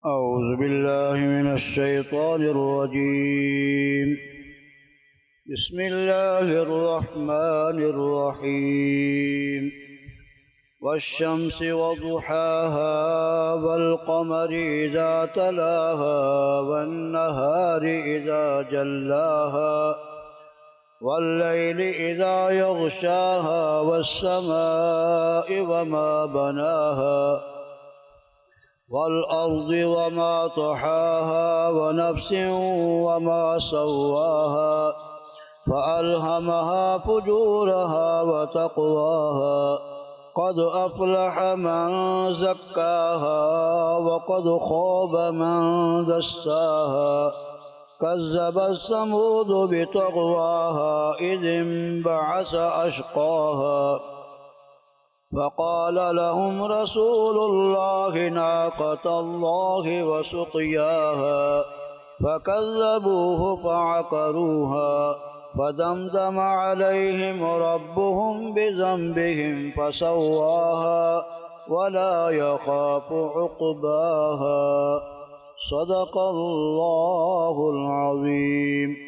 أعوذ بالله من الشيطان الرجيم. بسم الله الرحمن الرحيم. والشمس وضحاها والقمر إذا تلاها والنهار إذا جلاها والليل إذا يغشاها والسماء وما بناها والأرض وما طحاها ونفس وما سواها فألهمها فجورها وتقواها قد أفلح من زكاها وقد خاب من دساها كذبت ثمود بطغواها إذ انبعث أشقاها فقال لهم رسول الله ناقة الله وسقياها فكذبوه فعقروها فدمدم عليهم ربهم بذنبهم فسواها ولا يخاف عقباها. صدق الله العظيم.